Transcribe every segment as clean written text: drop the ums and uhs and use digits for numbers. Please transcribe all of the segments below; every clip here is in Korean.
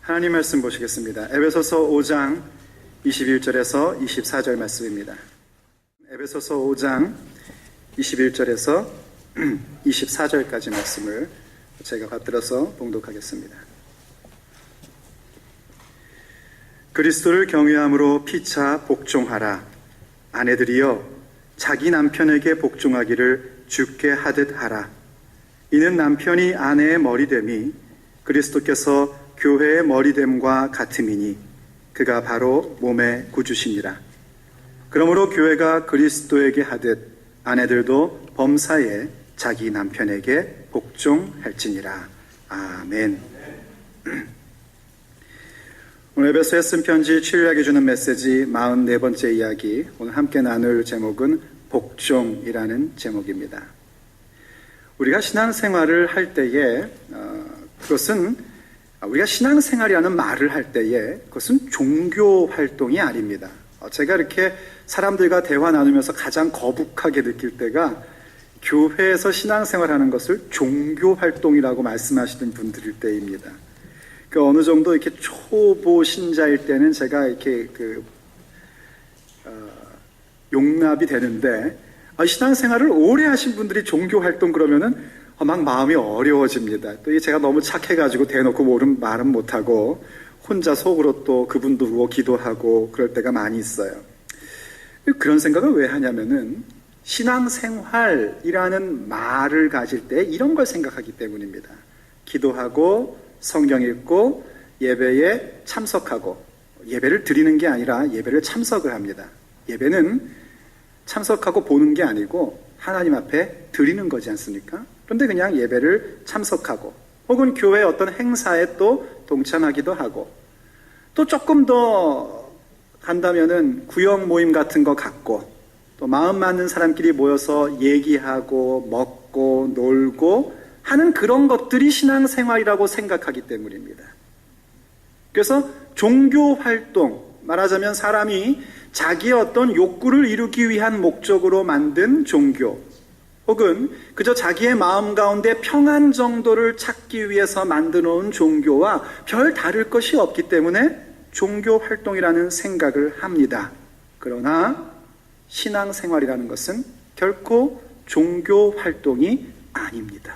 하나님 말씀 보시겠습니다. 에베소서 5장 21절에서 24절 말씀입니다. 에베소서 5장 21절에서 24절까지 말씀을 제가 받들어서 봉독하겠습니다. 그리스도를 경외함으로 피차 복종하라. 아내들이여 자기 남편에게 복종하기를 주께 하듯 하라. 이는 남편이 아내의 머리됨이 그리스도께서 교회의 머리됨과 같음이니 그가 바로 몸의 구주시니라. 그러므로 교회가 그리스도에게 하듯 아내들도 범사에 자기 남편에게 복종할지니라. 아멘. 오늘 에베소에 쓴 편지 치료하게 주는 메시지 44번째 이야기, 오늘 함께 나눌 제목은 복종이라는 제목입니다. 우리가 신앙생활을 할 때에 그것은 우리가 신앙생활이라는 말을 할 때에 그것은 종교 활동이 아닙니다. 제가 이렇게 사람들과 대화 나누면서 가장 거북하게 느낄 때가 교회에서 신앙생활하는 것을 종교 활동이라고 말씀하시는 분들일 때입니다. 그 어느 정도 이렇게 초보 신자일 때는 제가 이렇게 용납이 되는데, 신앙생활을 오래 하신 분들이 종교 활동 그러면은 막 마음이 어려워집니다. 또 제가 너무 착해가지고 대놓고 말은 못하고 혼자 속으로 또 그분도 보고 기도하고 그럴 때가 많이 있어요. 그런 생각을 왜 하냐면은 신앙생활이라는 말을 가질 때 이런 걸 생각하기 때문입니다. 기도하고 성경 읽고 예배에 참석하고, 예배를 드리는 게 아니라 예배를 참석을 합니다. 예배는 참석하고 보는 게 아니고 하나님 앞에 드리는 거지 않습니까? 그런데 그냥 예배를 참석하고 혹은 교회 어떤 행사에 또 동참하기도 하고, 또 조금 더 간다면은 구역 모임 같은 거 갖고 또 마음 맞는 사람끼리 모여서 얘기하고 먹고 놀고 하는 그런 것들이 신앙생활이라고 생각하기 때문입니다. 그래서 종교 활동, 말하자면 사람이 자기의 어떤 욕구를 이루기 위한 목적으로 만든 종교, 혹은 그저 자기의 마음 가운데 평안 정도를 찾기 위해서 만들어 놓은 종교와 별 다를 것이 없기 때문에 종교 활동이라는 생각을 합니다. 그러나 신앙생활이라는 것은 결코 종교 활동이 아닙니다.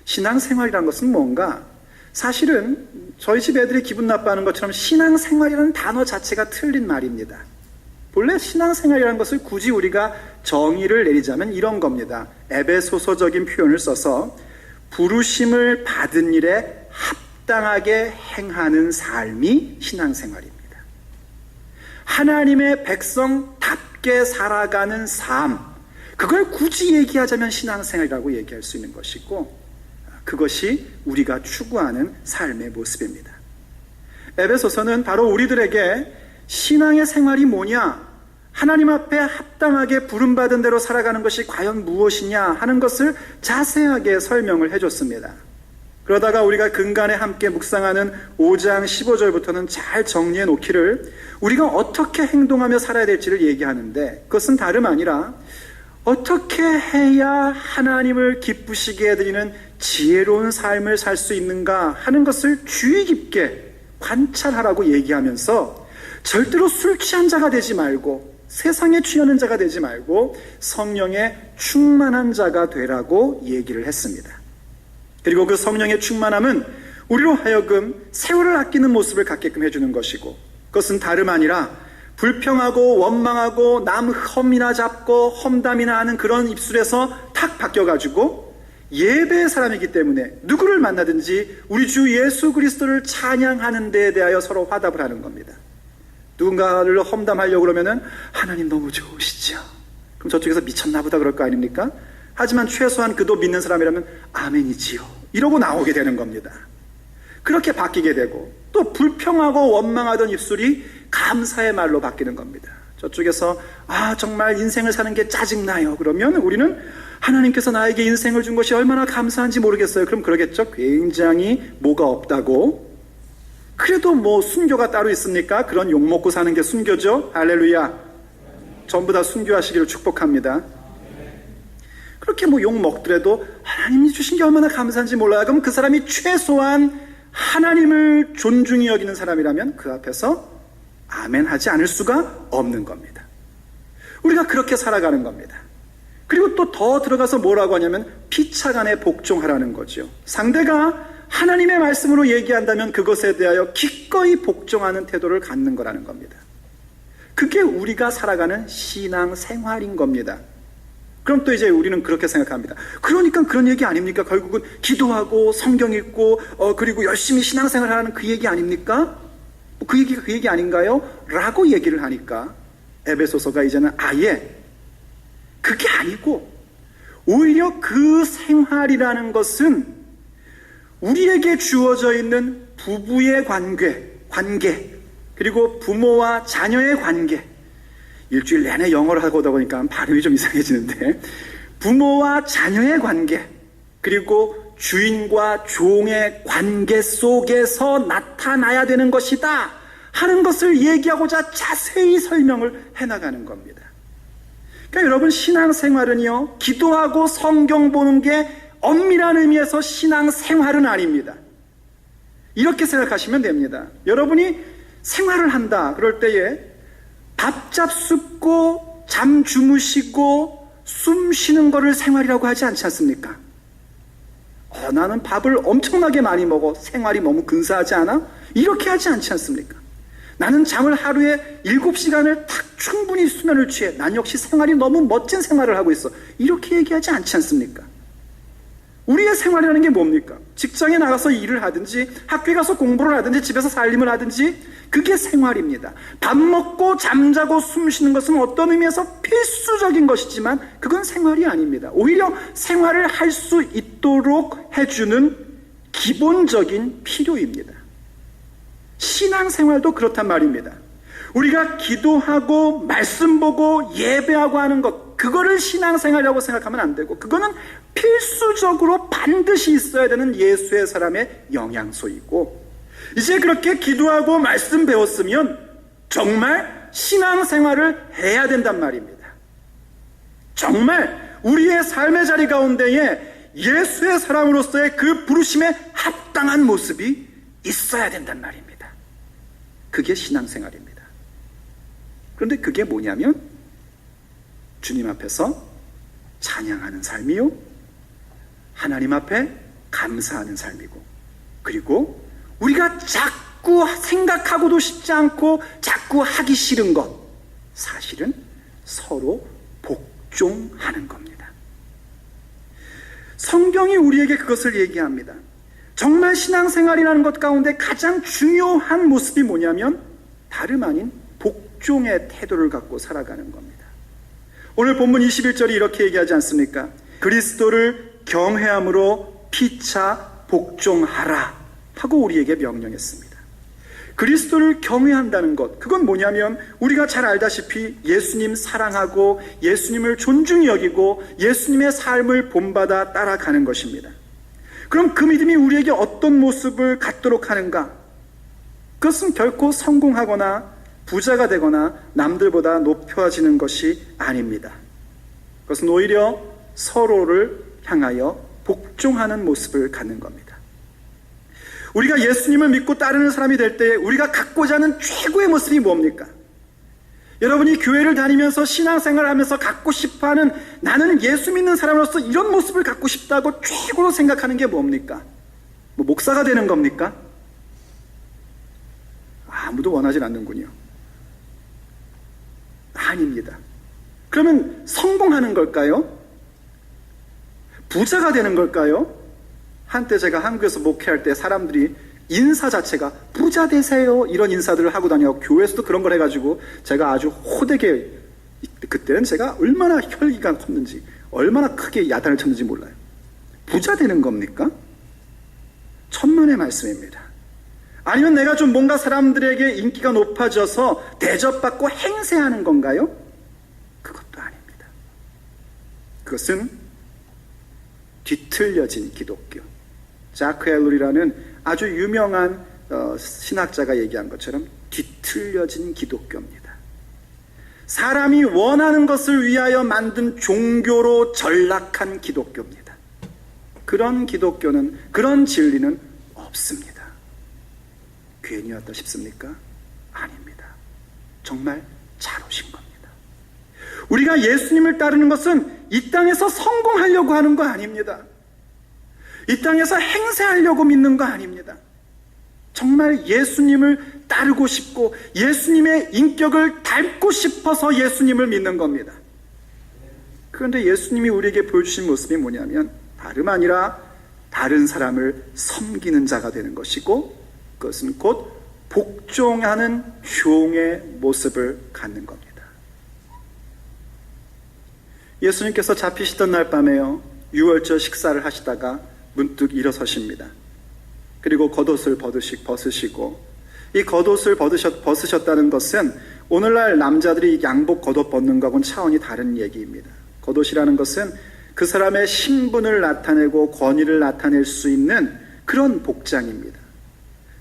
신앙생활이라는 것은 뭔가, 사실은 저희 집 애들이 기분 나빠하는 것처럼 신앙생활이라는 단어 자체가 틀린 말입니다. 본래 신앙생활이라는 것을 굳이 우리가 정의를 내리자면 이런 겁니다. 에베소서적인 표현을 써서 부르심을 받은 일에 합당하게 행하는 삶이 신앙생활입니다. 하나님의 백성답게 살아가는 삶, 그걸 굳이 얘기하자면 신앙생활이라고 얘기할 수 있는 것이고, 그것이 우리가 추구하는 삶의 모습입니다. 에베소서는 바로 우리들에게 신앙의 생활이 뭐냐, 하나님 앞에 합당하게 부름받은 대로 살아가는 것이 과연 무엇이냐 하는 것을 자세하게 설명을 해줬습니다. 그러다가 우리가 근간에 함께 묵상하는 5장 15절부터는 잘 정리해 놓기를, 우리가 어떻게 행동하며 살아야 될지를 얘기하는데, 그것은 다름 아니라 어떻게 해야 하나님을 기쁘시게 해드리는 지혜로운 삶을 살 수 있는가 하는 것을 주의 깊게 관찰하라고 얘기하면서, 절대로 술 취한 자가 되지 말고 세상에 취하는 자가 되지 말고 성령에 충만한 자가 되라고 얘기를 했습니다. 그리고 그 성령의 충만함은 우리로 하여금 세월을 아끼는 모습을 갖게끔 해주는 것이고, 그것은 다름 아니라 불평하고 원망하고 남 험이나 잡고 험담이나 하는 그런 입술에서 탁 바뀌어가지고 예배의 사람이기 때문에 누구를 만나든지 우리 주 예수 그리스도를 찬양하는 데에 대하여 서로 화답을 하는 겁니다. 누군가를 험담하려고 그러면은 하나님 너무 좋으시죠. 그럼 저쪽에서 미쳤나 보다 그럴 거 아닙니까? 하지만 최소한 그도 믿는 사람이라면 아멘이지요. 이러고 나오게 되는 겁니다. 그렇게 바뀌게 되고 또 불평하고 원망하던 입술이 감사의 말로 바뀌는 겁니다. 저쪽에서 정말 인생을 사는 게 짜증나요. 그러면 우리는 하나님께서 나에게 인생을 준 것이 얼마나 감사한지 모르겠어요. 그럼 그러겠죠. 굉장히 뭐가 없다고. 그래도 뭐 순교가 따로 있습니까? 그런 욕먹고 사는 게 순교죠. 할렐루야. 전부 다 순교하시기를 축복합니다. 그렇게 뭐 욕먹더라도 하나님이 주신 게 얼마나 감사한지 몰라요. 그럼 그 사람이 최소한 하나님을 존중히 여기는 사람이라면 그 앞에서 아멘 하지 않을 수가 없는 겁니다. 우리가 그렇게 살아가는 겁니다. 그리고 또 더 들어가서 뭐라고 하냐면 피차간에 복종하라는 거죠. 상대가 하나님의 말씀으로 얘기한다면 그것에 대하여 기꺼이 복종하는 태도를 갖는 거라는 겁니다. 그게 우리가 살아가는 신앙 생활인 겁니다. 그럼 또 이제 우리는 그렇게 생각합니다. 그러니까 그런 얘기 아닙니까? 결국은 기도하고 성경 읽고 그리고 열심히 신앙생활 하는 그 얘기 아닙니까? 그 얘기가 그 얘기 아닌가요? 라고 얘기를 하니까 에베소서가 이제는 아예 그게 아니고 오히려 그 생활이라는 것은 우리에게 주어져 있는 부부의 관계 그리고 부모와 자녀의 관계, 일주일 내내 영어를 하고 오다 보니까 발음이 좀 이상해지는데 부모와 자녀의 관계 그리고 주인과 종의 관계 속에서 나타나야 되는 것이다 하는 것을 얘기하고자 자세히 설명을 해나가는 겁니다. 그러니까 여러분 신앙생활은요 기도하고 성경 보는 게 엄밀한 의미에서 신앙생활은 아닙니다. 이렇게 생각하시면 됩니다. 여러분이 생활을 한다 그럴 때에 밥 잡숫고 잠 주무시고 숨 쉬는 거를 생활이라고 하지 않지 않습니까? 나는 밥을 엄청나게 많이 먹어 생활이 너무 근사하지 않아? 이렇게 하지 않지 않습니까? 나는 잠을 하루에 7시간을 딱 충분히 수면을 취해 난 역시 생활이 너무 멋진 생활을 하고 있어 이렇게 얘기하지 않지 않습니까? 우리의 생활이라는 게 뭡니까? 직장에 나가서 일을 하든지 학교에 가서 공부를 하든지 집에서 살림을 하든지 그게 생활입니다. 밥 먹고 잠자고 숨 쉬는 것은 어떤 의미에서 필수적인 것이지만 그건 생활이 아닙니다. 오히려 생활을 할 수 있도록 해주는 기본적인 필요입니다. 신앙생활도 그렇단 말입니다. 우리가 기도하고 말씀 보고 예배하고 하는 것 그거를 신앙생활이라고 생각하면 안 되고 그거는 필수적으로 반드시 있어야 되는 예수의 사람의 영양소이고 이제 그렇게 기도하고 말씀 배웠으면 정말 신앙생활을 해야 된단 말입니다. 정말 우리의 삶의 자리 가운데에 예수의 사람으로서의 그 부르심에 합당한 모습이 있어야 된단 말입니다. 그게 신앙생활입니다. 그런데 그게 뭐냐면 주님 앞에서 찬양하는 삶이요 하나님 앞에 감사하는 삶이고 그리고 우리가 자꾸 생각하고도 싶지 않고 자꾸 하기 싫은 것 사실은 서로 복종하는 겁니다. 성경이 우리에게 그것을 얘기합니다. 정말 신앙생활이라는 것 가운데 가장 중요한 모습이 뭐냐면 다름 아닌 복종의 태도를 갖고 살아가는 겁니다. 오늘 본문 21절이 이렇게 얘기하지 않습니까? 그리스도를 경외함으로 피차 복종하라 하고 우리에게 명령했습니다. 그리스도를 경외한다는 것 그건 뭐냐면 우리가 잘 알다시피 예수님 사랑하고 예수님을 존중히 여기고 예수님의 삶을 본받아 따라가는 것입니다. 그럼 그 믿음이 우리에게 어떤 모습을 갖도록 하는가? 그것은 결코 성공하거나 부자가 되거나 남들보다 높아지는 것이 아닙니다. 그것은 오히려 서로를 향하여 복종하는 모습을 갖는 겁니다. 우리가 예수님을 믿고 따르는 사람이 될 때에 우리가 갖고자 하는 최고의 모습이 뭡니까? 여러분이 교회를 다니면서 신앙생활을 하면서 갖고 싶어하는 나는 예수 믿는 사람으로서 이런 모습을 갖고 싶다고 최고로 생각하는 게 뭡니까? 목사가 되는 겁니까? 아무도 원하지 않는군요. 아닙니다. 그러면 성공하는 걸까요? 부자가 되는 걸까요? 한때 제가 한국에서 목회할 때 사람들이 인사 자체가 부자 되세요 이런 인사들을 하고 다녀 교회에서도 그런 걸 해가지고 제가 아주 호되게 그때는 제가 얼마나 혈기가 컸는지 얼마나 크게 야단을 쳤는지 몰라요. 부자 되는 겁니까? 천만의 말씀입니다. 아니면 내가 좀 뭔가 사람들에게 인기가 높아져서 대접받고 행세하는 건가요? 그것도 아닙니다. 그것은 뒤틀려진 기독교. 자크 엘룰이라는 아주 유명한 신학자가 얘기한 것처럼 뒤틀려진 기독교입니다. 사람이 원하는 것을 위하여 만든 종교로 전락한 기독교입니다. 그런 기독교는, 그런 진리는 없습니다. 괜히 왔다 싶습니까? 아닙니다. 정말 잘 오신 겁니다. 우리가 예수님을 따르는 것은 이 땅에서 성공하려고 하는 거 아닙니다. 이 땅에서 행세하려고 믿는 거 아닙니다. 정말 예수님을 따르고 싶고 예수님의 인격을 닮고 싶어서 예수님을 믿는 겁니다. 그런데 예수님이 우리에게 보여주신 모습이 뭐냐면 다름 아니라 다른 사람을 섬기는 자가 되는 것이고, 그것은 곧 복종하는 종의 모습을 갖는 겁니다. 예수님께서 잡히시던 날 밤에요, 유월절 식사를 하시다가 문득 일어서십니다. 그리고 겉옷을 벗으시고, 이 겉옷을 벗으셨다는 것은 오늘날 남자들이 양복 겉옷 벗는 것하고는 차원이 다른 얘기입니다. 겉옷이라는 것은 그 사람의 신분을 나타내고 권위를 나타낼 수 있는 그런 복장입니다.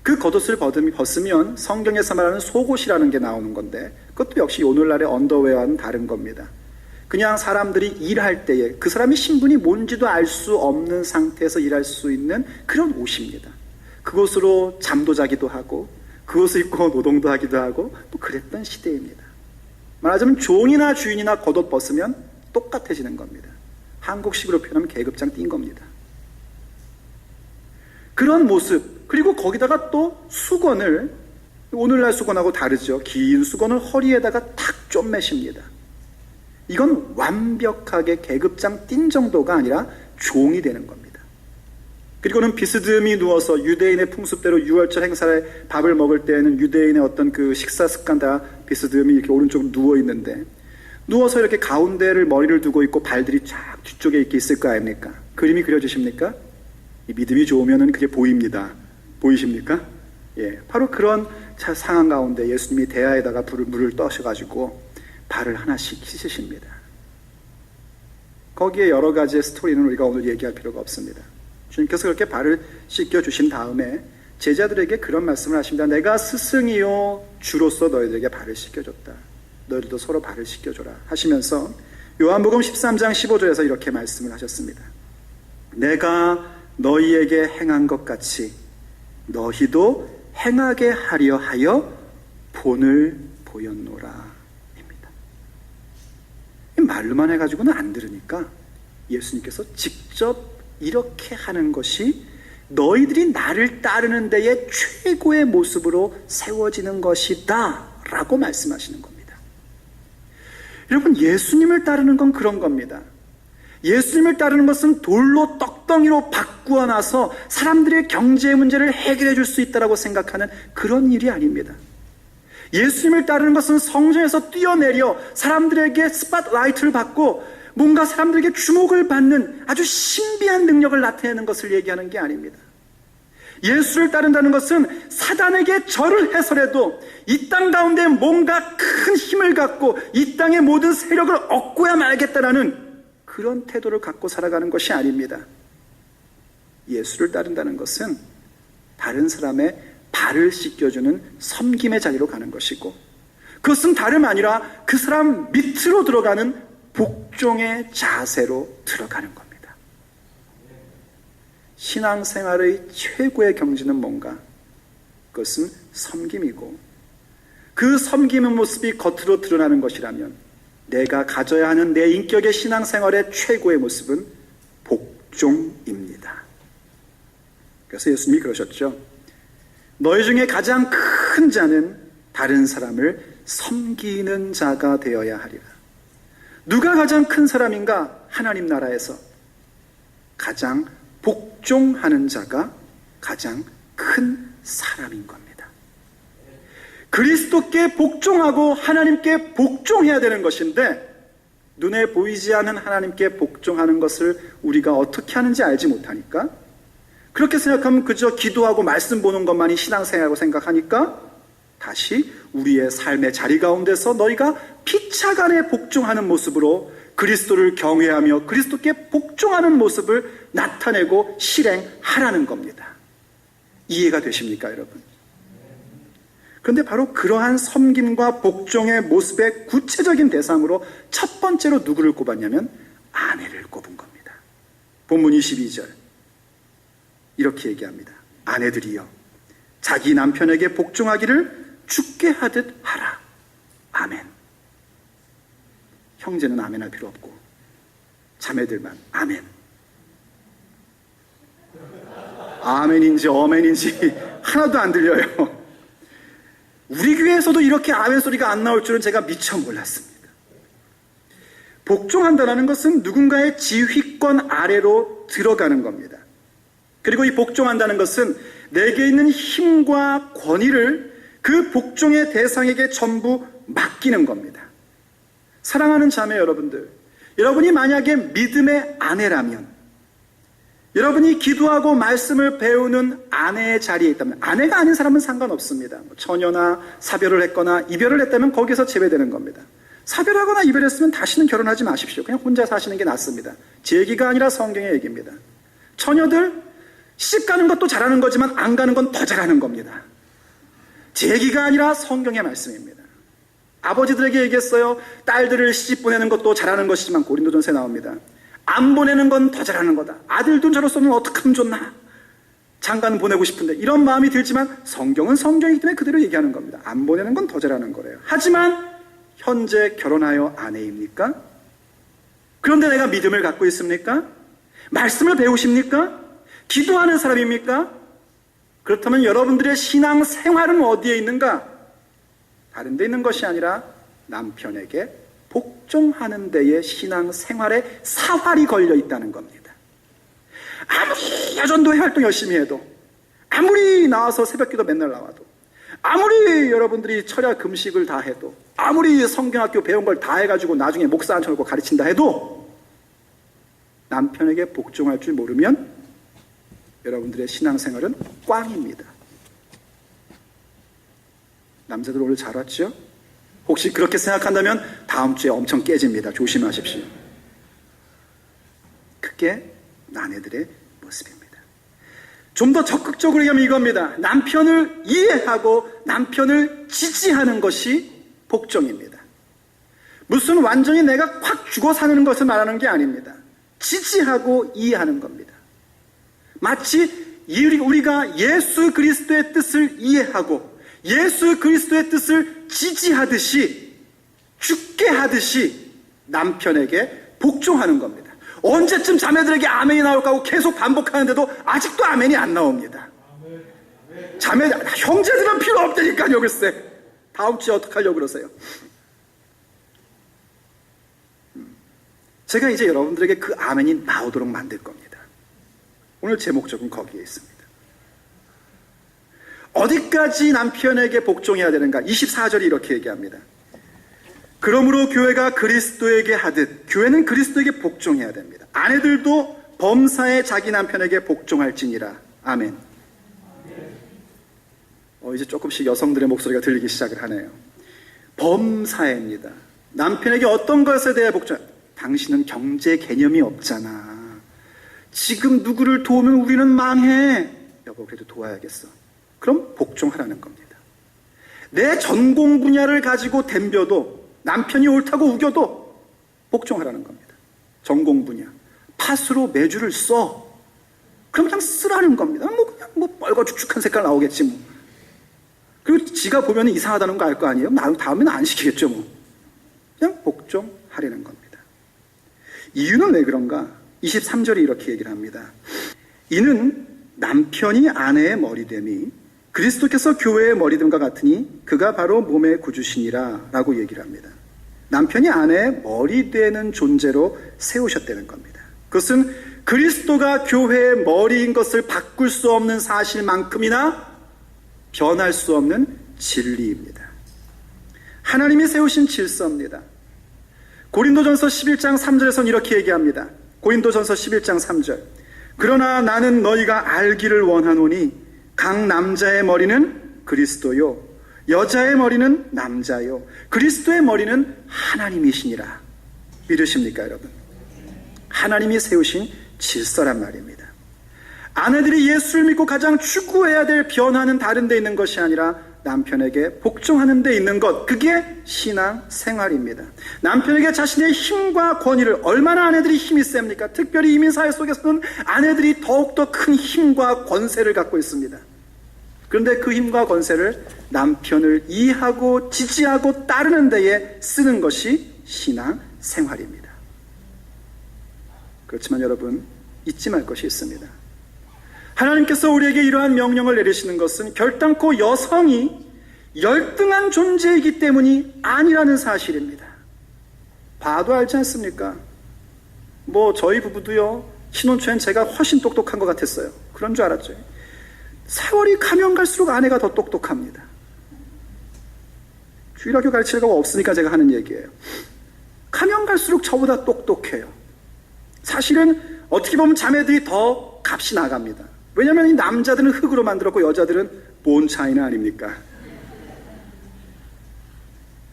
그 겉옷을 벗으면 성경에서 말하는 속옷이라는 게 나오는 건데, 그것도 역시 오늘날의 언더웨어와는 다른 겁니다. 그냥 사람들이 일할 때에 그 사람의 신분이 뭔지도 알 수 없는 상태에서 일할 수 있는 그런 옷입니다. 그것으로 잠도 자기도 하고 그것을 입고 노동도 하기도 하고 또 그랬던 시대입니다. 말하자면 종이나 주인이나 겉옷 벗으면 똑같아지는 겁니다. 한국식으로 표현하면 계급장 띈 겁니다. 그런 모습, 그리고 거기다가 또 수건을, 오늘날 수건하고 다르죠. 긴 수건을 허리에다가 탁 좀 매십니다. 이건 완벽하게 계급장 띈 정도가 아니라 종이 되는 겁니다. 그리고는 비스듬히 누워서 유대인의 풍습대로 유월절 행사에 밥을 먹을 때에는 유대인의 어떤 그 식사 습관 다 비스듬히 이렇게 오른쪽으로 누워 있는데, 누워서 이렇게 가운데를 머리를 두고 있고 발들이 쫙 뒤쪽에 이렇게 있을 거 아닙니까? 그림이 그려지십니까? 이 믿음이 좋으면은 그게 보입니다. 보이십니까? 예, 바로 그런 상황 가운데 예수님이 대야에다가 물을 떠셔가지고 발을 하나씩 씻으십니다. 거기에 여러 가지의 스토리는 우리가 오늘 얘기할 필요가 없습니다. 주님께서 그렇게 발을 씻겨주신 다음에 제자들에게 그런 말씀을 하십니다. 내가 스승이요 주로서 너희들에게 발을 씻겨줬다. 너희들도 서로 발을 씻겨줘라 하시면서 요한복음 13장 15절에서 이렇게 말씀을 하셨습니다. 내가 너희에게 행한 것 같이 너희도 행하게 하려 하여 본을 보였노라 입니다. 말로만 해가지고는 안 들으니까 예수님께서 직접 이렇게 하는 것이 너희들이 나를 따르는 데에 최고의 모습으로 세워지는 것이다 라고 말씀하시는 겁니다. 여러분, 예수님을 따르는 건 그런 겁니다. 예수님을 따르는 것은 돌로 떡덩이로 바꾸어 놔서 사람들의 경제 문제를 해결해 줄 수 있다고 생각하는 그런 일이 아닙니다. 예수님을 따르는 것은 성전에서 뛰어내려 사람들에게 스팟라이트를 받고 뭔가 사람들에게 주목을 받는 아주 신비한 능력을 나타내는 것을 얘기하는 게 아닙니다. 예수를 따른다는 것은 사단에게 절을 해서라도 이 땅 가운데 뭔가 큰 힘을 갖고 이 땅의 모든 세력을 얻고야 말겠다라는 그런 태도를 갖고 살아가는 것이 아닙니다. 예수를 따른다는 것은 다른 사람의 발을 씻겨주는 섬김의 자리로 가는 것이고, 그것은 다름 아니라 그 사람 밑으로 들어가는 복종의 자세로 들어가는 겁니다. 신앙생활의 최고의 경지는 뭔가? 그것은 섬김이고, 그 섬김의 모습이 겉으로 드러나는 것이라면 내가 가져야 하는 내 인격의 신앙생활의 최고의 모습은 복종입니다. 그래서 예수님이 그러셨죠. 너희 중에 가장 큰 자는 다른 사람을 섬기는 자가 되어야 하리라. 누가 가장 큰 사람인가? 하나님 나라에서 가장 복종하는 자가 가장 큰 사람인 겁니다. 그리스도께 복종하고 하나님께 복종해야 되는 것인데, 눈에 보이지 않는 하나님께 복종하는 것을 우리가 어떻게 하는지 알지 못하니까, 그렇게 생각하면 그저 기도하고 말씀 보는 것만이 신앙생활이라고 생각하니까 다시 우리의 삶의 자리 가운데서 너희가 피차간에 복종하는 모습으로 그리스도를 경외하며 그리스도께 복종하는 모습을 나타내고 실행하라는 겁니다. 이해가 되십니까, 여러분? 그런데 바로 그러한 섬김과 복종의 모습의 구체적인 대상으로 첫 번째로 누구를 꼽았냐면 아내를 꼽은 겁니다. 본문 22절 이렇게 얘기합니다. 아내들이여 자기 남편에게 복종하기를 죽게 하듯 하라. 아멘. 형제는 아멘할 필요 없고 자매들만 아멘. 아멘인지 어멘인지 하나도 안 들려요. 우리 교회에서도 이렇게 아멘 소리가 안 나올 줄은 제가 미처 몰랐습니다. 복종한다는 것은 누군가의 지휘권 아래로 들어가는 겁니다. 그리고 이 복종한다는 것은 내게 있는 힘과 권위를 그 복종의 대상에게 전부 맡기는 겁니다. 사랑하는 자매 여러분들, 여러분이 만약에 믿음의 아내라면, 여러분이 기도하고 말씀을 배우는 아내의 자리에 있다면, 아내가 아닌 사람은 상관없습니다. 처녀나 사별을 했거나 이별을 했다면 거기서 제외되는 겁니다. 사별하거나 이별했으면 다시는 결혼하지 마십시오. 그냥 혼자 사시는 게 낫습니다. 제 얘기가 아니라 성경의 얘기입니다. 처녀들 시집 가는 것도 잘하는 거지만 안 가는 건 더 잘하는 겁니다. 제 얘기가 아니라 성경의 말씀입니다. 아버지들에게 얘기했어요. 딸들을 시집 보내는 것도 잘하는 것이지만, 고린도전서에 나옵니다. 안 보내는 건 더 잘하는 거다. 아들도 저로서는 어떻게 하면 좋나? 장가는 보내고 싶은데, 이런 마음이 들지만 성경은 성경이기 때문에 그대로 얘기하는 겁니다. 안 보내는 건 더 잘하는 거래요. 하지만 현재 결혼하여 아내입니까? 그런데 내가 믿음을 갖고 있습니까? 말씀을 배우십니까? 기도하는 사람입니까? 그렇다면 여러분들의 신앙 생활은 어디에 있는가? 다른 데 있는 것이 아니라 남편에게 복종하는 데에 신앙 생활에 사활이 걸려 있다는 겁니다. 아무리 여전도회 활동 열심히 해도, 아무리 나와서 새벽기도 맨날 나와도, 아무리 여러분들이 철야 금식을 다 해도, 아무리 성경학교 배운 걸 다 해가지고 나중에 목사 앉혀놓고 가르친다 해도 남편에게 복종할 줄 모르면 여러분들의 신앙생활은 꽝입니다. 남자들 오늘 잘 왔죠? 혹시 그렇게 생각한다면 다음 주에 엄청 깨집니다. 조심하십시오. 그게 아내들의 모습입니다. 좀 더 적극적으로 얘기하면 이겁니다. 남편을 이해하고 남편을 지지하는 것이 복종입니다. 무슨 완전히 내가 확 죽어 사는 것을 말하는 게 아닙니다. 지지하고 이해하는 겁니다. 마치 우리가 예수 그리스도의 뜻을 이해하고 예수 그리스도의 뜻을 지지하듯이, 죽게 하듯이 남편에게 복종하는 겁니다. 언제쯤 자매들에게 아멘이 나올까 하고 계속 반복하는데도 아직도 아멘이 안 나옵니다. 자매, 형제들은 필요 없다니까요. 글쎄 다음 주에 어떡하려고 그러세요? 제가 이제 여러분들에게 그 아멘이 나오도록 만들 겁니다. 오늘 제 목적은 거기에 있습니다. 어디까지 남편에게 복종해야 되는가? 24절이 이렇게 얘기합니다. 그러므로 교회가 그리스도에게 하듯 교회는 그리스도에게 복종해야 됩니다. 아내들도 범사에 자기 남편에게 복종할지니라. 아멘. 이제 조금씩 여성들의 목소리가 들리기 시작을 하네요. 범사에입니다. 남편에게 어떤 것에 대해 복종? 당신은 경제 개념이 없잖아. 지금 누구를 도우면 우리는 망해. 여보, 그래도 도와야겠어. 그럼 복종하라는 겁니다. 내 전공 분야를 가지고 덤벼도, 남편이 옳다고 우겨도 복종하라는 겁니다. 전공 분야. 팥으로 메주를 써. 그럼 그냥 쓰라는 겁니다. 그냥 뻘거죽죽한 색깔 나오겠지 뭐. 그리고 지가 보면 이상하다는 거 알 거 아니에요? 다음에는 안 시키겠죠 뭐. 그냥 복종하려는 겁니다. 이유는 왜 그런가? 23절이 이렇게 얘기를 합니다. 이는 남편이 아내의 머리됨이 그리스도께서 교회의 머리됨과 같으니 그가 바로 몸의 구주시니라 라고 얘기를 합니다. 남편이 아내의 머리되는 존재로 세우셨다는 겁니다. 그것은 그리스도가 교회의 머리인 것을 바꿀 수 없는 사실만큼이나 변할 수 없는 진리입니다. 하나님이 세우신 질서입니다. 고린도전서 11장 3절에서는 이렇게 얘기합니다. 고린도전서 11장 3절. 그러나 나는 너희가 알기를 원하노니 각 남자의 머리는 그리스도요 여자의 머리는 남자요 그리스도의 머리는 하나님이시니라. 믿으십니까 여러분? 하나님이 세우신 질서란 말입니다. 아내들이 예수를 믿고 가장 추구해야 될 변화는 다른 데 있는 것이 아니라 남편에게 복종하는 데 있는 것, 그게 신앙 생활입니다. 남편에게 자신의 힘과 권위를, 얼마나 아내들이 힘이 셉니까? 특별히 이민사회 속에서는 아내들이 더욱더 큰 힘과 권세를 갖고 있습니다. 그런데 그 힘과 권세를 남편을 이해하고 지지하고 따르는 데에 쓰는 것이 신앙 생활입니다. 그렇지만 여러분, 잊지 말 것이 있습니다. 하나님께서 우리에게 이러한 명령을 내리시는 것은 결단코 여성이 열등한 존재이기 때문이 아니라는 사실입니다. 봐도 알지 않습니까? 저희 부부도요, 신혼 초엔 제가 훨씬 똑똑한 것 같았어요. 그런 줄 알았죠. 세월이 가면 갈수록 아내가 더 똑똑합니다. 주일학교 가르칠 거가 없으니까 제가 하는 얘기예요. 가면 갈수록 저보다 똑똑해요. 사실은 어떻게 보면 자매들이 더 값이 나갑니다. 왜냐하면 이 남자들은 흙으로 만들었고 여자들은 본 차이나 아닙니까?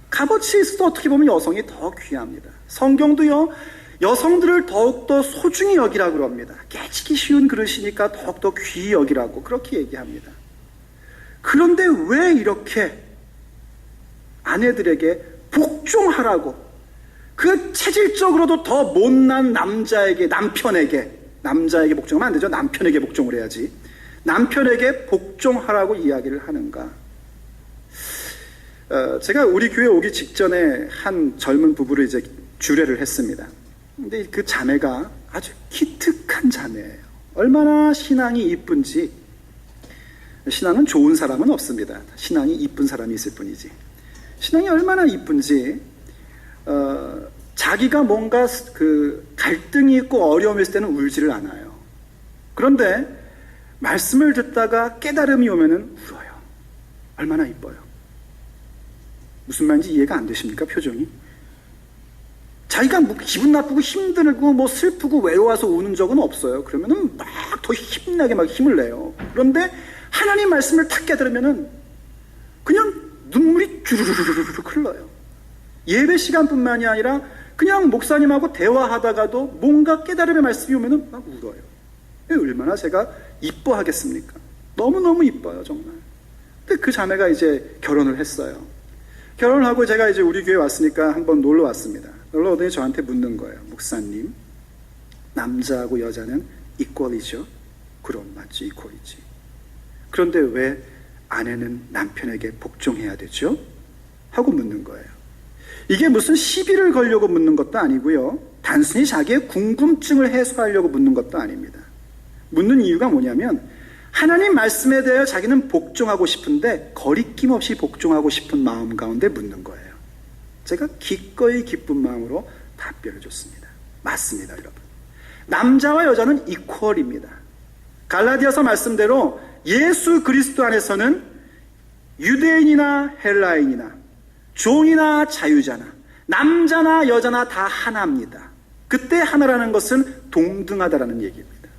값어치에 있어서 어떻게 보면 여성이 더 귀합니다. 성경도요, 여성들을 더욱더 소중히 여기라고 그럽니다. 깨지기 쉬운 그릇이니까 더욱더 귀히 여기라고 그렇게 얘기합니다. 그런데 왜 이렇게 아내들에게 복종하라고, 그 체질적으로도 더 못난 남자에게 복종하면 안 되죠. 남편에게 복종을 해야지. 남편에게 복종하라고 이야기를 하는가? 제가 우리 교회 오기 직전에 한 젊은 부부를 이제 주례를 했습니다. 근데 그 자매가 아주 기특한 자매예요. 얼마나 신앙이 이쁜지. 신앙은 좋은 사람은 없습니다. 신앙이 이쁜 사람이 있을 뿐이지. 신앙이 얼마나 이쁜지, 자기가 뭔가 그 갈등이 있고 어려움이 있을 때는 울지를 않아요. 그런데 말씀을 듣다가 깨달음이 오면은 울어요. 얼마나 이뻐요. 무슨 말인지 이해가 안 되십니까? 표정이. 자기가 기분 나쁘고 힘들고 슬프고 외로워서 우는 적은 없어요. 그러면은 막 더 힘나게 막 힘을 내요. 그런데 하나님 말씀을 탁 깨달으면은 그냥 눈물이 주르르르르 흘러요. 예배 시간뿐만이 아니라 그냥 목사님하고 대화하다가도 뭔가 깨달음의 말씀이 오면은 막 울어요. 얼마나 제가 이뻐하겠습니까? 너무너무 이뻐요, 정말. 근데 그 자매가 이제 결혼을 했어요. 결혼을 하고 제가 이제 우리 교회 왔으니까 한번 놀러 왔습니다. 놀러 오더니 저한테 묻는 거예요. 목사님, 남자하고 여자는 이퀄이죠? 그럼 맞지, 이퀄이지. 그런데 왜 아내는 남편에게 복종해야 되죠? 하고 묻는 거예요. 이게 무슨 시비를 걸려고 묻는 것도 아니고요. 단순히 자기의 궁금증을 해소하려고 묻는 것도 아닙니다. 묻는 이유가 뭐냐면 하나님 말씀에 대하여 자기는 복종하고 싶은데 거리낌 없이 복종하고 싶은 마음 가운데 묻는 거예요. 제가 기꺼이 기쁜 마음으로 답변을 줬습니다. 맞습니다, 여러분. 남자와 여자는 이퀄입니다. 갈라디아서 말씀대로 예수 그리스도 안에서는 유대인이나 헬라인이나 종이나 자유자나 남자나 여자나 다 하나입니다. 그때 하나라는 것은 동등하다라는 얘기입니다.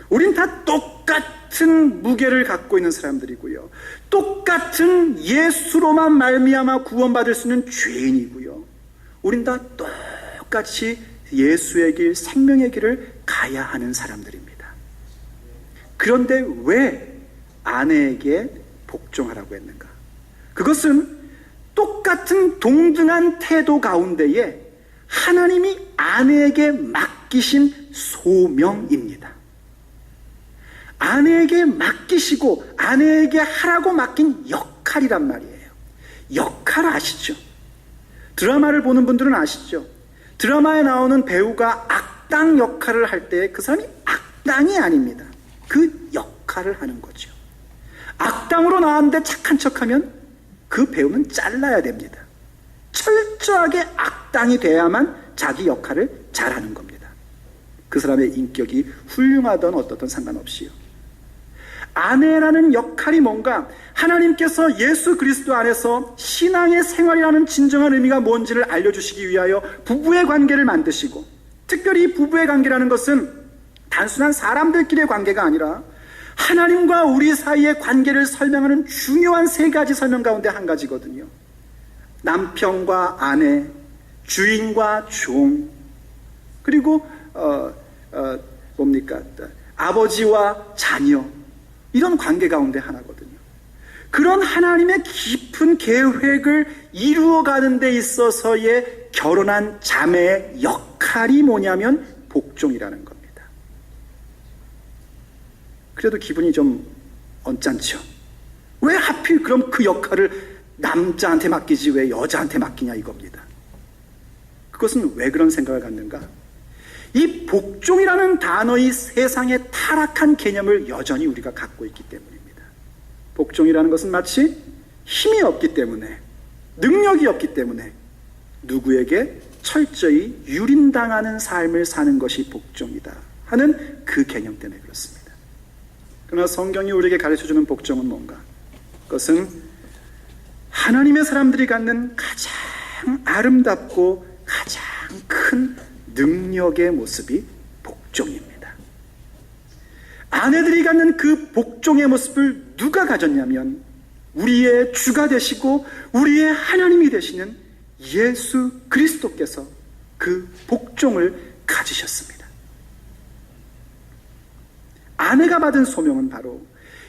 우린 다 똑같은 무게를 갖고 있는 사람들이고요. 똑같은 예수로만 말미암아 구원받을 수 있는 죄인이고요. 우린 다 똑같이 예수의 길, 생명의 길을 가야 하는 사람들입니다. 그런데 왜 아내에게 복종하라고 했는가? 그것은 똑같은 동등한 태도 가운데에 하나님이 아내에게 맡기신 소명입니다. 아내에게 맡기시고 아내에게 하라고 맡긴 역할이란 말이에요. 역할 아시죠? 드라마를 보는 분들은 아시죠? 드라마에 나오는 배우가 악당 역할을 할 때 그 사람이 악당이 아닙니다. 그 역할을 하는 거죠. 악당으로 나왔는데 착한 척하면 그 배우는 잘라야 됩니다. 철저하게 악당이 돼야만 자기 역할을 잘하는 겁니다. 그 사람의 인격이 훌륭하던 어떻든 상관없이요. 아내라는 역할이 뭔가, 하나님께서 예수 그리스도 안에서 신앙의 생활이라는 진정한 의미가 뭔지를 알려주시기 위하여 부부의 관계를 만드시고, 특별히 부부의 관계라는 것은 단순한 사람들끼리의 관계가 아니라 하나님과 우리 사이의 관계를 설명하는 중요한 세 가지 설명 가운데 한 가지거든요. 남편과 아내, 주인과 종, 그리고 아버지와 자녀, 이런 관계 가운데 하나거든요. 그런 하나님의 깊은 계획을 이루어가는 데 있어서의 결혼한 자매의 역할이 뭐냐면 복종이라는 겁니다. 그래도 기분이 좀 언짢죠. 왜 하필 그럼 그 역할을 남자한테 맡기지 왜 여자한테 맡기냐 이겁니다. 그것은 왜 그런 생각을 갖는가? 이 복종이라는 단어의 세상의 타락한 개념을 여전히 우리가 갖고 있기 때문입니다. 복종이라는 것은 마치 힘이 없기 때문에, 능력이 없기 때문에 누구에게 철저히 유린당하는 삶을 사는 것이 복종이다 하는 그 개념 때문에 그렇습니다. 그러나 성경이 우리에게 가르쳐주는 복종은 뭔가? 그것은 하나님의 사람들이 갖는 가장 아름답고 가장 큰 능력의 모습이 복종입니다. 아내들이 갖는 그 복종의 모습을 누가 가졌냐면 우리의 주가 되시고 우리의 하나님이 되시는 예수 그리스도께서 그 복종을 가지셨습니다. 아내가 받은 소명은 바로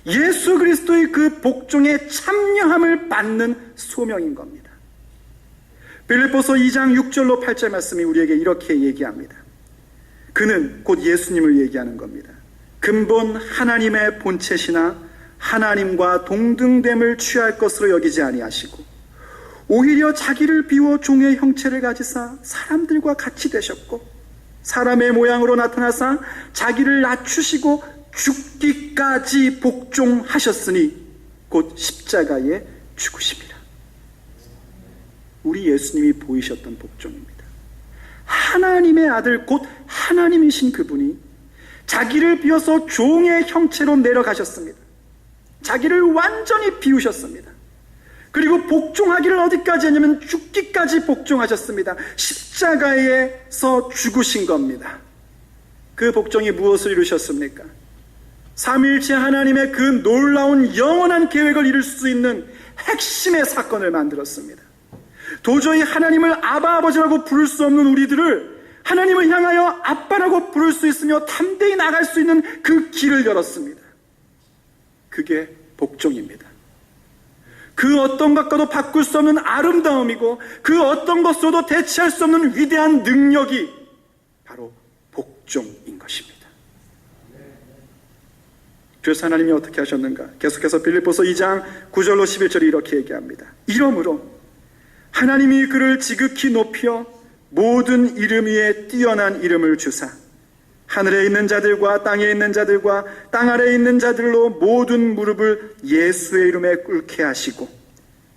예수 그리스도의 그 복종에 참여함을 받는 소명인 겁니다. 빌립보서 2장 6절로 8절 말씀이 우리에게 이렇게 얘기합니다. 그는 곧 예수님을 얘기하는 겁니다. 근본 하나님의 본체시나 하나님과 동등됨을 취할 것으로 여기지 아니하시고 오히려 자기를 비워 종의 형체를 가지사 사람들과 같이 되셨고 사람의 모양으로 나타나사 자기를 낮추시고 죽기까지 복종하셨으니 곧 십자가에 죽으심이라. 우리 예수님이 보이셨던 복종입니다. 하나님의 아들 곧 하나님이신 그분이 자기를 비워서 종의 형체로 내려가셨습니다. 자기를 완전히 비우셨습니다. 그리고 복종하기를 어디까지 하냐면 죽기까지 복종하셨습니다. 십자가에서 죽으신 겁니다. 그 복종이 무엇을 이루셨습니까? 삼위일체 하나님의 그 놀라운 영원한 계획을 이룰 수 있는 핵심의 사건을 만들었습니다. 도저히 하나님을 아바 아버지라고 부를 수 없는 우리들을 하나님을 향하여 아빠라고 부를 수 있으며 담대히 나갈 수 있는 그 길을 열었습니다. 그게 복종입니다. 그 어떤 것과도 바꿀 수 없는 아름다움이고 그 어떤 것으로도 대체할 수 없는 위대한 능력이 바로 복종인 것입니다. 그래서 하나님이 어떻게 하셨는가? 계속해서 빌립보서 2장 9절로 11절이 이렇게 얘기합니다. 이러므로 하나님이 그를 지극히 높여 모든 이름 위에 뛰어난 이름을 주사 하늘에 있는 자들과 땅에 있는 자들과 땅 아래에 있는 자들로 모든 무릎을 예수의 이름에 꿇게 하시고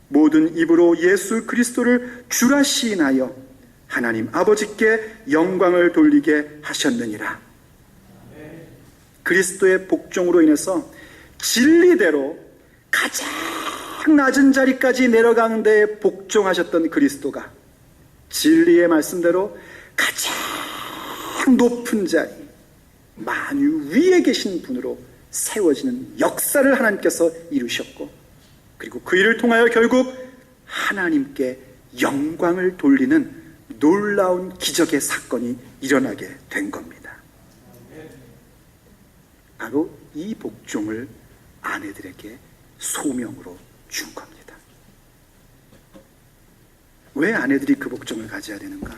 모든 입으로 예수 그리스도를 주라 시인하여 하나님 아버지께 영광을 돌리게 하셨느니라. 그리스도의 복종으로 인해서 진리대로 가장 낮은 자리까지 내려가는 데 복종하셨던 그리스도가 진리의 말씀대로 가장 높은 자리, 만유 위에 계신 분으로 세워지는 역사를 하나님께서 이루셨고 그리고 그 일을 통하여 결국 하나님께 영광을 돌리는 놀라운 기적의 사건이 일어나게 된 겁니다. 바로 이 복종을 아내들에게 소명으로 준 겁니다. 왜 아내들이 그 복종을 가져야 되는가?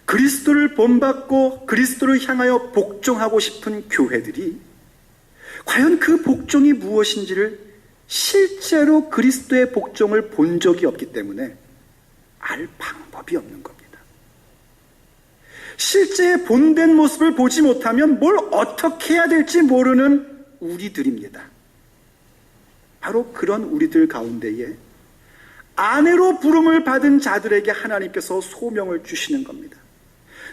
그리스도를 본받고 그리스도를 향하여 복종하고 싶은 교회들이 과연 그 복종이 무엇인지를 실제로 그리스도의 복종을 본 적이 없기 때문에 알 방법이 없는 겁니다. 실제의 본된 모습을 보지 못하면 뭘 어떻게 해야 될지 모르는 우리들입니다. 바로 그런 우리들 가운데에 아내로 부름을 받은 자들에게 하나님께서 소명을 주시는 겁니다.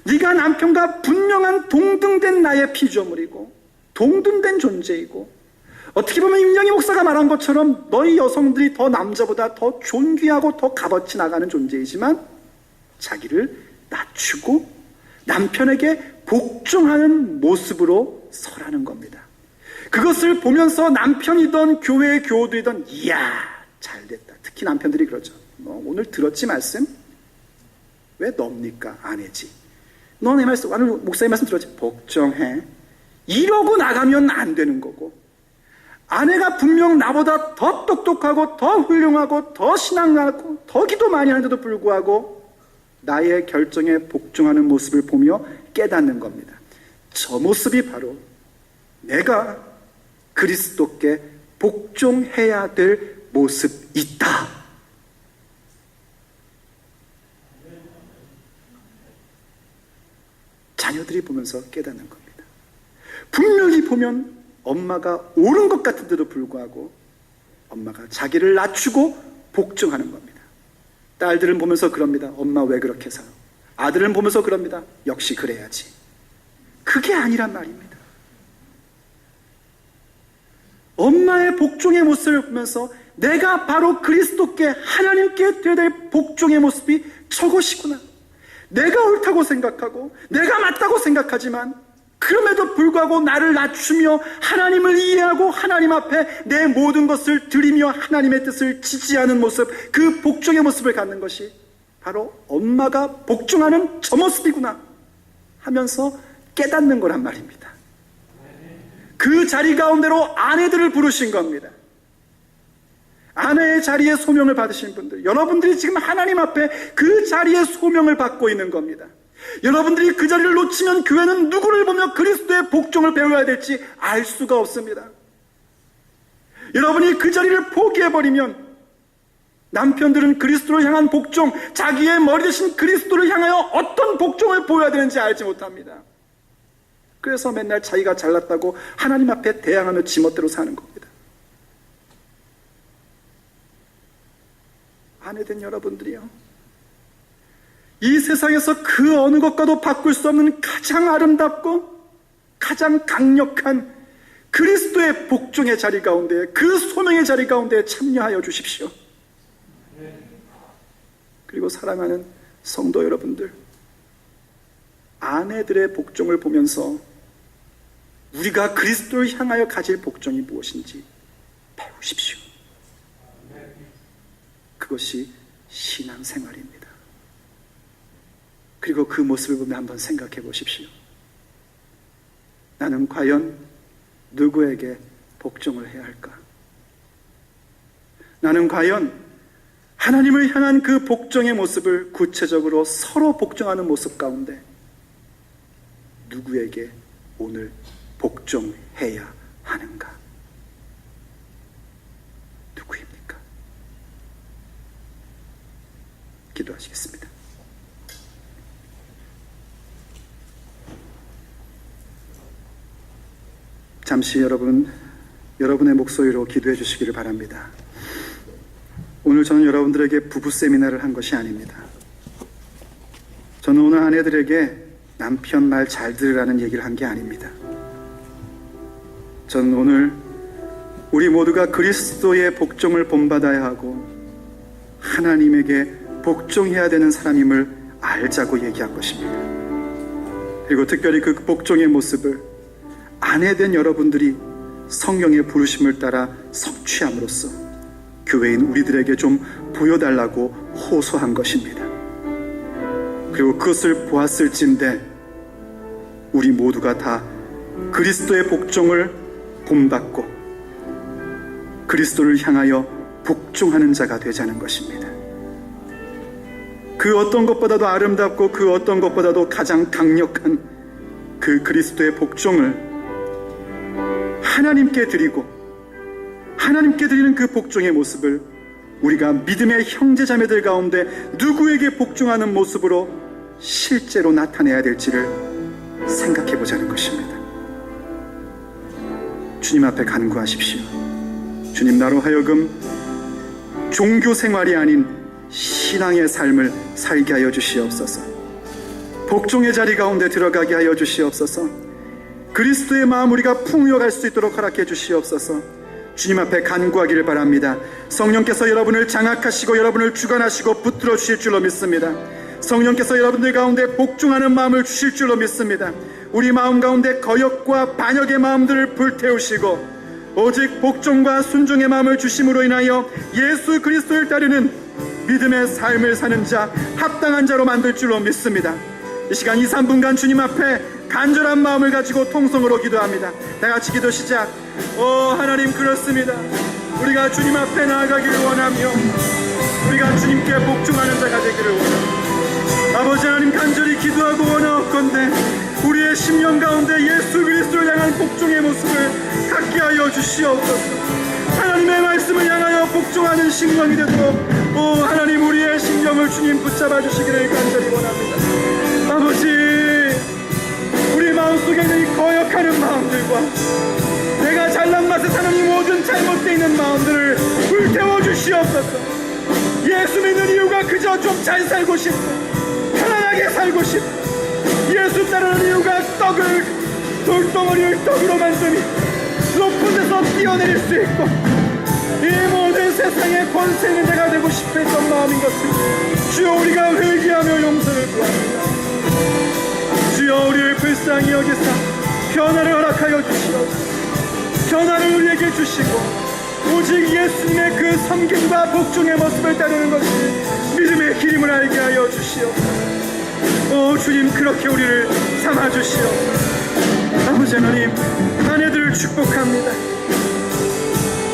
네가 남편과 분명한 동등된 나의 피조물이고 동등된 존재이고, 어떻게 보면 임영희 목사가 말한 것처럼 너희 여성들이 더 남자보다 더 존귀하고 더 값어치 나가는 존재이지만 자기를 낮추고 남편에게 복종하는 모습으로 서라는 겁니다. 그것을 보면서 남편이든 교회의 교우들이든 이야 잘됐다. 특히 남편들이 그러죠. 오늘 들었지 말씀? 왜 넙니까? 아내지. 너 내 말씀, 오늘 목사님 말씀 들었지? 복종해. 이러고 나가면 안 되는 거고, 아내가 분명 나보다 더 똑똑하고 더 훌륭하고 더 신앙 많고 더 기도 많이 하는데도 불구하고 나의 결정에 복종하는 모습을 보며 깨닫는 겁니다. 저 모습이 바로 내가 그리스도께 복종해야 될 모습이다. 자녀들이 보면서 깨닫는 겁니다. 분명히 보면 엄마가 옳은 것 같은데도 불구하고 엄마가 자기를 낮추고 복종하는 겁니다. 딸들은 보면서 그럽니다. 엄마 왜 그렇게 살아? 아들은 보면서 그럽니다. 역시 그래야지. 그게 아니란 말입니다. 엄마의 복종의 모습을 보면서 내가 바로 그리스도께 하나님께 되어야 될 복종의 모습이 저것이구나. 내가 옳다고 생각하고 내가 맞다고 생각하지만 그럼에도 불구하고 나를 낮추며 하나님을 이해하고 하나님 앞에 내 모든 것을 드리며 하나님의 뜻을 지지하는 모습, 그 복종의 모습을 갖는 것이 바로 엄마가 복종하는 저 모습이구나 하면서 깨닫는 거란 말입니다. 그 자리 가운데로 아내들을 부르신 겁니다. 아내의 자리에 소명을 받으신 분들, 여러분들이 지금 하나님 앞에 그 자리에 소명을 받고 있는 겁니다. 여러분들이 그 자리를 놓치면 교회는 누구를 보며 그리스도의 복종을 배워야 될지 알 수가 없습니다. 여러분이 그 자리를 포기해버리면 남편들은 그리스도를 향한 복종, 자기의 머리 대신 그리스도를 향하여 어떤 복종을 보여야 되는지 알지 못합니다. 그래서 맨날 자기가 잘났다고 하나님 앞에 대항하며 지멋대로 사는 겁니다. 아내된 여러분들이요, 이 세상에서 그 어느 것과도 바꿀 수 없는 가장 아름답고 가장 강력한 그리스도의 복종의 자리 가운데, 그 소명의 자리 가운데 참여하여 주십시오. 그리고 사랑하는 성도 여러분들, 아내들의 복종을 보면서 우리가 그리스도를 향하여 가질 복종이 무엇인지 배우십시오. 그것이 신앙생활입니다. 그리고 그 모습을 보며 한번 생각해 보십시오. 나는 과연 누구에게 복종을 해야 할까? 나는 과연 하나님을 향한 그 복종의 모습을 구체적으로 서로 복종하는 모습 가운데 누구에게 오늘 복종해야 하는가? 누구입니까? 기도하시겠습니다. 잠시 여러분의 목소리로 기도해 주시기를 바랍니다. 오늘 저는 여러분들에게 부부 세미나를 한 것이 아닙니다. 저는 오늘 아내들에게 남편 말 잘 들으라는 얘기를 한 게 아닙니다. 저는 오늘 우리 모두가 그리스도의 복종을 본받아야 하고 하나님에게 복종해야 되는 사람임을 알자고 얘기한 것입니다. 그리고 특별히 그 복종의 모습을 아내된 여러분들이 성령의 부르심을 따라 성취함으로써 교회인 우리들에게 좀 보여달라고 호소한 것입니다. 그리고 그것을 보았을진데 우리 모두가 다 그리스도의 복종을 본받고 그리스도를 향하여 복종하는 자가 되자는 것입니다. 그 어떤 것보다도 아름답고 그 어떤 것보다도 가장 강력한 그 그리스도의 복종을 하나님께 드리고 하나님께 드리는 그 복종의 모습을 우리가 믿음의 형제자매들 가운데 누구에게 복종하는 모습으로 실제로 나타내야 될지를 생각해 보자는 것입니다. 주님 앞에 간구하십시오. 주님, 나로 하여금 종교 생활이 아닌 신앙의 삶을 살게 하여 주시옵소서. 복종의 자리 가운데 들어가게 하여 주시옵소서. 그리스도의 마음 우리가 풍요할 수 있도록 허락해 주시옵소서. 주님 앞에 간구하기를 바랍니다. 성령께서 여러분을 장악하시고 여러분을 주관하시고 붙들어 주실 줄로 믿습니다. 성령께서 여러분들 가운데 복종하는 마음을 주실 줄로 믿습니다. 우리 마음 가운데 거역과 반역의 마음들을 불태우시고 오직 복종과 순종의 마음을 주심으로 인하여 예수 그리스도를 따르는 믿음의 삶을 사는 자, 합당한 자로 만들 줄로 믿습니다. 이 시간 2, 3분간 주님 앞에 간절한 마음을 가지고 통성으로 기도합니다. 다 같이 기도 시작. 하나님, 그렇습니다. 우리가 주님 앞에 나아가기를 원하며 우리가 주님께 복종하는 자가 되기를 원합니다. 아버지 하나님, 간절히 기도하고 원하옵건대 우리의 심령 가운데 예수 그리스도를 향한 복종의 모습을 갖게 하여 주시옵소서. 하나님의 말씀을 향하여 복종하는 심령이 되도록 하나님, 우리의 심령을 주님 붙잡아 주시기를 간절히 원합니다. 아버지, 우리 마음속에 있는 이 거역하는 마음들과 내가 잘난 맛에 사는 이 모든 잘못되어 있는 마음들을 불태워 주시옵소서. 예수 믿는 이유가 그저 좀 잘 살고 싶고 편안하게 살고 싶고 예수 따르는 이유가 떡을 돌덩어리를 떡으로 만드니 높은 데서 뛰어내릴 수 있고 이 모든 세상의 권세 있는 자가 되고 싶어 했던 마음인 것을 주여 우리가 회개하며 용서를 구합니다. 주여 우리를 불쌍히 여기사 변화를 허락하여 주시옵소서. 변화를 우리에게 주시고 오직 예수님의 그 섬김과 복종의 모습을 따르는 것이 믿음의 길임을 알게 하여 주시옵소서. 주님, 그렇게 우리를 삼아주시옵소서. 아버지 하나님, 아내들을 축복합니다.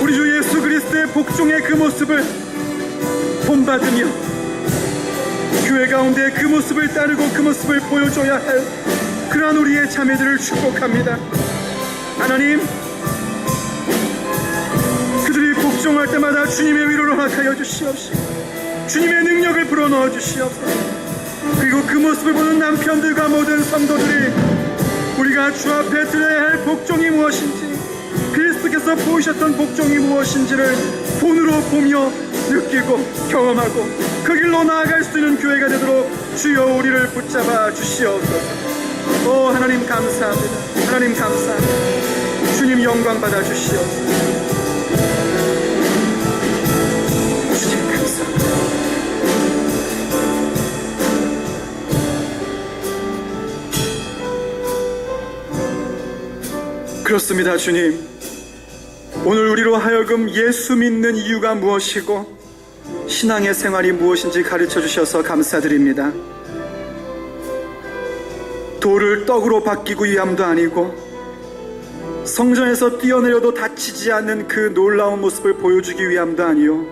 우리 주 예수 그리스도의 복종의 그 모습을 본받으며 교회 가운데 그 모습을 따르고 그 모습을 보여줘야 할 그러한 우리의 자매들을 축복합니다. 하나님, 그들이 복종할 때마다 주님의 위로를 허락하여 주시옵시고 주님의 능력을 불어넣어 주시옵소서. 그리고 그 모습을 보는 남편들과 모든 성도들이 우리가 주 앞에 드려야 할 복종이 무엇인지, 그리스도께서 보이셨던 복종이 무엇인지를 본으로 보며 느끼고 경험하고 그 길로 나아갈 수 있는 교회가 되도록 주여 우리를 붙잡아 주시옵소서. 하나님 감사합니다. 하나님 감사합니다. 주님 영광 받아 주시옵소서. 주님 감사합니다. 그렇습니다. 주님, 오늘 우리로 하여금 예수 믿는 이유가 무엇이고 신앙의 생활이 무엇인지 가르쳐 주셔서 감사드립니다. 돌을 떡으로 바뀌기 위함도 아니고 성전에서 뛰어내려도 다치지 않는 그 놀라운 모습을 보여주기 위함도 아니요,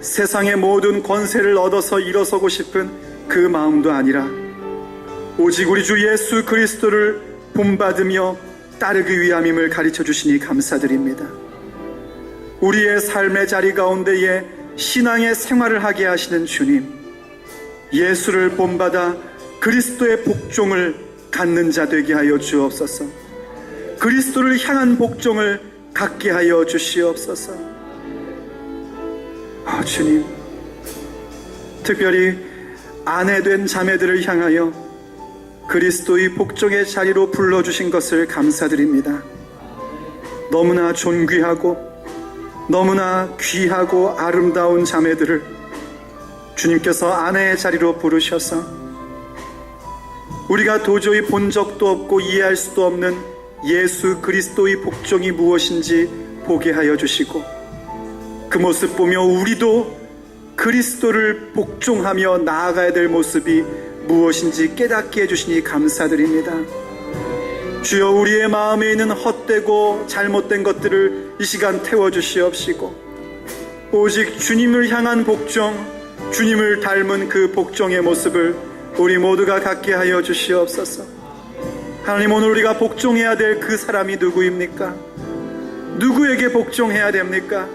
세상의 모든 권세를 얻어서 일어서고 싶은 그 마음도 아니라 오직 우리 주 예수 그리스도를 본받으며 따르기 위함임을 가르쳐 주시니 감사드립니다. 우리의 삶의 자리 가운데에 신앙의 생활을 하게 하시는 주님, 예수를 본받아 그리스도의 복종을 갖는 자 되게 하여 주옵소서. 그리스도를 향한 복종을 갖게 하여 주시옵소서. 주님, 특별히 아내된 자매들을 향하여 그리스도의 복종의 자리로 불러주신 것을 감사드립니다. 너무나 존귀하고 너무나 귀하고 아름다운 자매들을 주님께서 아내의 자리로 부르셔서 우리가 도저히 본 적도 없고 이해할 수도 없는 예수 그리스도의 복종이 무엇인지 보게 하여 주시고 그 모습 보며 우리도 그리스도를 복종하며 나아가야 될 모습이 무엇인지 깨닫게 해주시니 감사드립니다. 주여, 우리의 마음에 있는 헛되고 잘못된 것들을 이 시간 태워주시옵시고 오직 주님을 향한 복종, 주님을 닮은 그 복종의 모습을 우리 모두가 갖게 하여 주시옵소서. 하나님, 오늘 우리가 복종해야 될 그 사람이 누구입니까? 누구에게 복종해야 됩니까?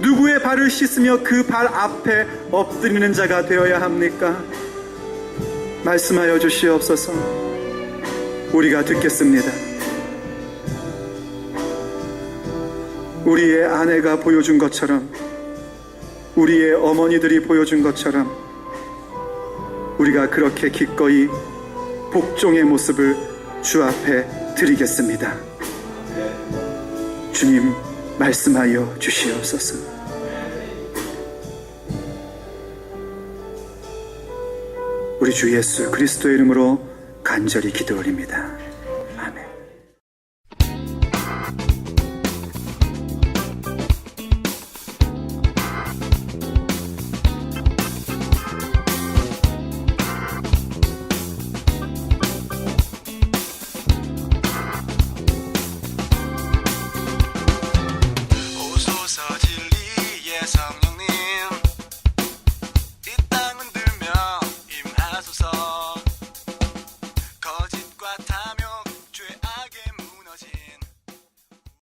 누구의 발을 씻으며 그 발 앞에 엎드리는 자가 되어야 합니까? 말씀하여 주시옵소서. 우리가 듣겠습니다. 우리의 아내가 보여준 것처럼, 우리의 어머니들이 보여준 것처럼 우리가 그렇게 기꺼이 복종의 모습을 주 앞에 드리겠습니다. 주님, 말씀하여 주시옵소서. 우리 주 예수 그리스도의 이름으로 간절히 기도 올립니다.